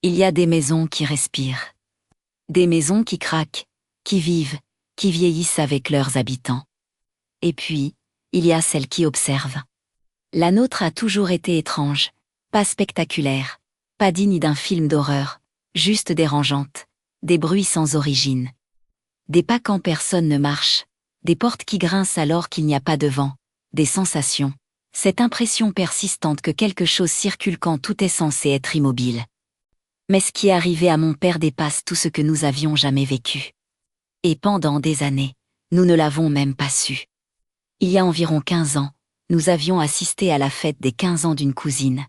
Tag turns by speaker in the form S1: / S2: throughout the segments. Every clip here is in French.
S1: Il y a des maisons qui respirent. Des maisons qui craquent, qui vivent, qui vieillissent avec leurs habitants. Et puis, il y a celles qui observent. La nôtre a toujours été étrange, pas spectaculaire, pas digne d'un film d'horreur, juste dérangeante, des bruits sans origine. Des pas quand personne ne marche, des portes qui grincent alors qu'il n'y a pas de vent, des sensations, cette impression persistante que quelque chose circule quand tout est censé être immobile. Mais ce qui est arrivé à mon père dépasse tout ce que nous avions jamais vécu. Et pendant des années, nous ne l'avons même pas su. Il y a environ 15 ans, nous avions assisté à la fête des 15 ans d'une cousine.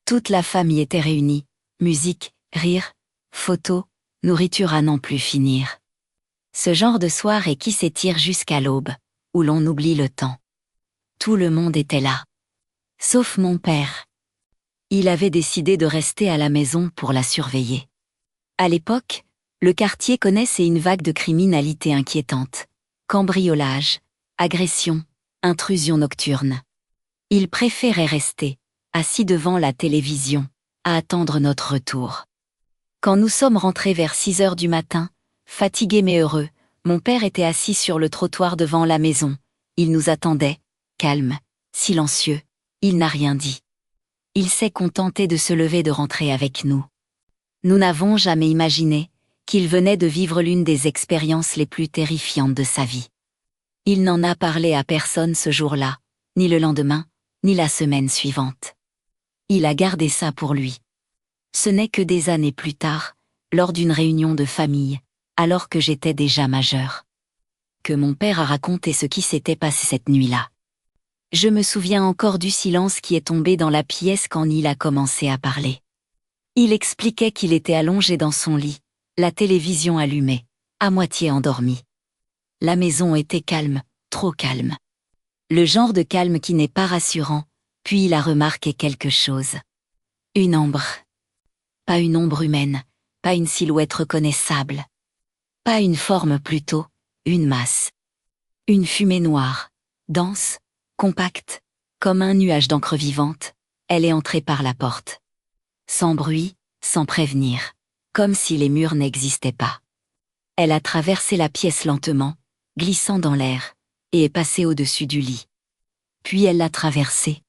S1: Toute la famille était réunie, musique, rire, photos, nourriture à n'en plus finir. Ce genre de soirée qui s'étire jusqu'à l'aube, où l'on oublie le temps. Tout le monde était là. Sauf mon père. Il avait décidé de rester à la maison pour la surveiller. À l'époque, le quartier connaissait une vague de criminalité inquiétante. Cambriolage, agression, intrusion nocturne. Il préférait rester, assis devant la télévision, à attendre notre retour. Quand nous sommes rentrés vers 6 heures du matin, fatigués mais heureux, mon père était assis sur le trottoir devant la maison. Il nous attendait, calme, silencieux, il n'a rien dit. Il s'est contenté de se lever de rentrer avec nous. Nous n'avons jamais imaginé qu'il venait de vivre l'une des expériences les plus terrifiantes de sa vie. Il n'en a parlé à personne ce jour-là, ni le lendemain, ni la semaine suivante. Il a gardé ça pour lui. Ce n'est que des années plus tard, lors d'une réunion de famille, alors que j'étais déjà majeur, que mon père a raconté ce qui s'était passé cette nuit-là. Je me souviens encore du silence qui est tombé dans la pièce quand il a commencé à parler. Il expliquait qu'il était allongé dans son lit, la télévision allumée, à moitié endormi. La maison était calme, trop calme. Le genre de calme qui n'est pas rassurant, puis il a remarqué quelque chose. Une ombre. Pas une ombre humaine, pas une silhouette reconnaissable. Pas une forme plutôt, une masse. Une fumée noire, dense, compacte, comme un nuage d'encre vivante, elle est entrée par la porte. Sans bruit, sans prévenir, comme si les murs n'existaient pas. Elle a traversé la pièce lentement, glissant dans l'air, et est passée au-dessus du lit. Puis elle l'a traversé.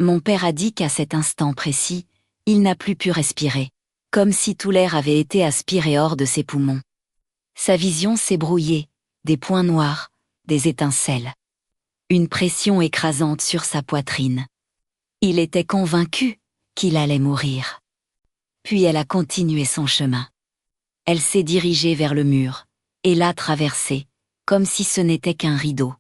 S1: Mon père a dit qu'à cet instant précis, il n'a plus pu respirer, comme si tout l'air avait été aspiré hors de ses poumons. Sa vision s'est brouillée, des points noirs, des étincelles. Une pression écrasante sur sa poitrine. Il était convaincu qu'il allait mourir. Puis elle a continué son chemin. Elle s'est dirigée vers le mur, et l'a traversé, comme si ce n'était qu'un rideau.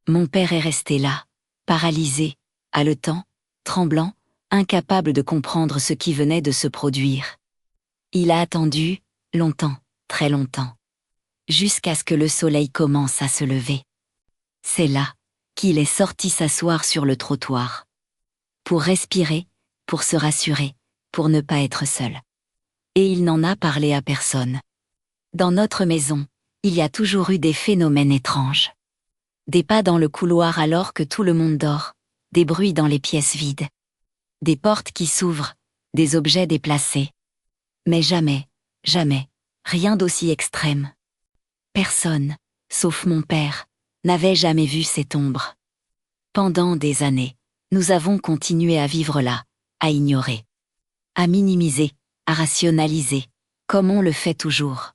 S1: Mon père est resté là, paralysé, haletant, tremblant, incapable de comprendre ce qui venait de se produire. Il a attendu, longtemps, très longtemps. Jusqu'à ce que le soleil commence à se lever. C'est là qu'il est sorti s'asseoir sur le trottoir. Pour respirer, pour se rassurer, pour ne pas être seul. Et il n'en a parlé à personne. Dans notre maison, il y a toujours eu des phénomènes étranges. Des pas dans le couloir alors que tout le monde dort, des bruits dans les pièces vides. Des portes qui s'ouvrent, des objets déplacés. Mais jamais, jamais, rien d'aussi extrême. Personne, sauf mon père, n'avait jamais vu cette ombre. Pendant des années, nous avons continué à vivre là, à ignorer. À minimiser, à rationaliser, comme on le fait toujours.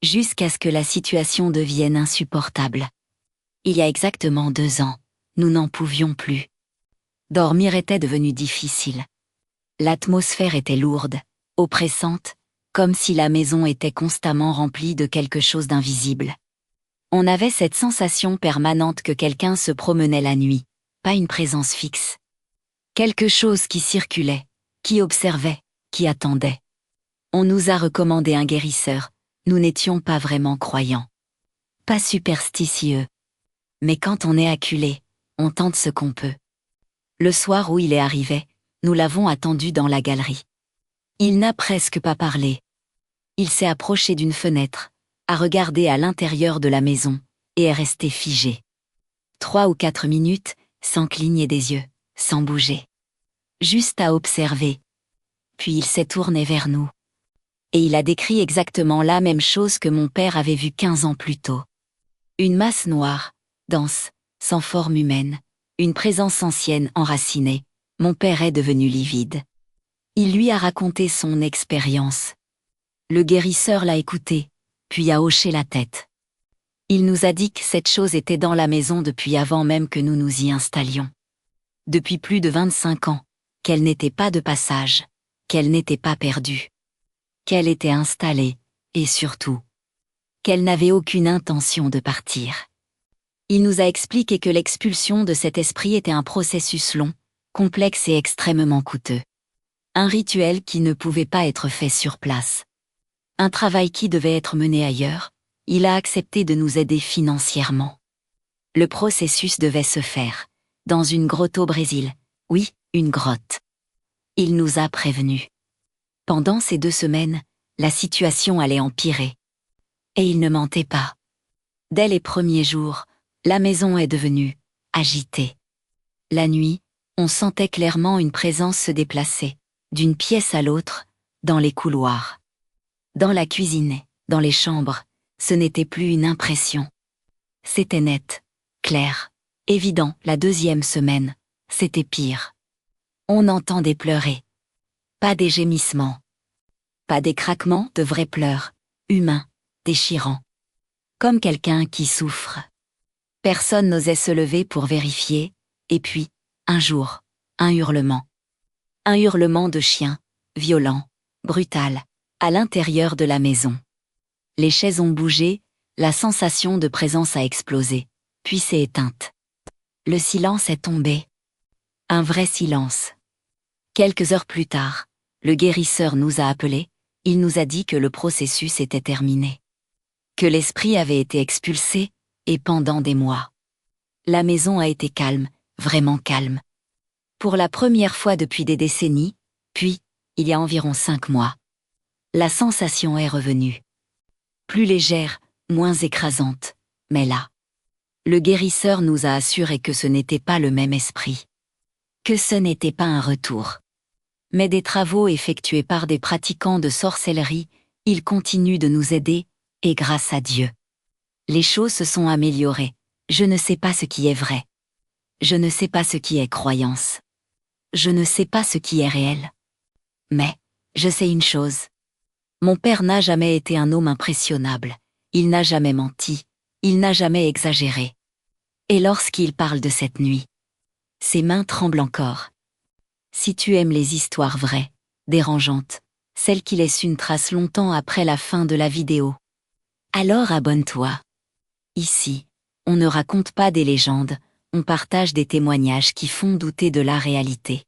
S1: Jusqu'à ce que la situation devienne insupportable. Il y a exactement 2 ans, nous n'en pouvions plus. Dormir était devenu difficile. L'atmosphère était lourde, oppressante, comme si la maison était constamment remplie de quelque chose d'invisible. On avait cette sensation permanente que quelqu'un se promenait la nuit, pas une présence fixe. Quelque chose qui circulait, qui observait, qui attendait. On nous a recommandé un guérisseur, nous n'étions pas vraiment croyants. Pas superstitieux. Mais quand on est acculé, on tente ce qu'on peut. Le soir où il est arrivé, nous l'avons attendu dans la galerie. Il n'a presque pas parlé. Il s'est approché d'une fenêtre, a regardé à l'intérieur de la maison, et est resté figé. 3 ou 4 minutes, sans cligner des yeux, sans bouger. Juste à observer. puis il s'est tourné vers nous. Et il a décrit exactement la même chose que mon père avait vue 15 ans plus tôt. Une masse noire, dense, sans forme humaine, une présence ancienne enracinée. Mon père est devenu livide. Il lui a raconté son expérience. Le guérisseur l'a écouté, puis a hoché la tête. Il nous a dit que cette chose était dans la maison depuis avant même que nous nous y installions. Depuis plus de 25 ans, qu'elle n'était pas de passage, qu'elle n'était pas perdue, qu'elle était installée, et surtout, qu'elle n'avait aucune intention de partir. Il nous a expliqué que l'expulsion de cet esprit était un processus long, complexe et extrêmement coûteux. Un rituel qui ne pouvait pas être fait sur place. Un travail qui devait être mené ailleurs. Il a accepté de nous aider financièrement. Le processus devait se faire dans une grotte au Brésil. Oui, une grotte. Il nous a prévenus. Pendant ces 2 semaines, la situation allait empirer. Et il ne mentait pas. Dès les premiers jours, la maison est devenue agitée. La nuit, on sentait clairement une présence se déplacer, d'une pièce à l'autre, dans les couloirs. Dans la cuisine, dans les chambres, ce n'était plus une impression. C'était net, clair, évident. La 2e semaine, c'était pire. On entendait pleurer. Pas des gémissements. Pas des craquements, de vrais pleurs, humains, déchirants. Comme quelqu'un qui souffre. Personne n'osait se lever pour vérifier, et puis, un jour, un hurlement. Un hurlement de chien, violent, brutal, à l'intérieur de la maison. Les chaises ont bougé, la sensation de présence a explosé, puis s'est éteinte. Le silence est tombé. Un vrai silence. Quelques heures plus tard, le guérisseur nous a appelés, il nous a dit que le processus était terminé. Que l'esprit avait été expulsé, et pendant des mois. La maison a été calme, vraiment calme. Pour la première fois depuis des décennies, puis, il y a environ 5 mois. La sensation est revenue. Plus légère, moins écrasante, mais là. Le guérisseur nous a assuré que ce n'était pas le même esprit. Que ce n'était pas un retour. Mais des travaux effectués par des pratiquants de sorcellerie, ils continuent de nous aider, et grâce à Dieu. Les choses se sont améliorées. Je ne sais pas ce qui est vrai. Je ne sais pas ce qui est croyance. Je ne sais pas ce qui est réel. Mais, je sais une chose. Mon père n'a jamais été un homme impressionnable. Il n'a jamais menti. Il n'a jamais exagéré. Et lorsqu'il parle de cette nuit, ses mains tremblent encore. Si tu aimes les histoires vraies, dérangeantes, celles qui laissent une trace longtemps après la fin de la vidéo, alors abonne-toi. Ici, on ne raconte pas des légendes, on partage des témoignages qui font douter de la réalité.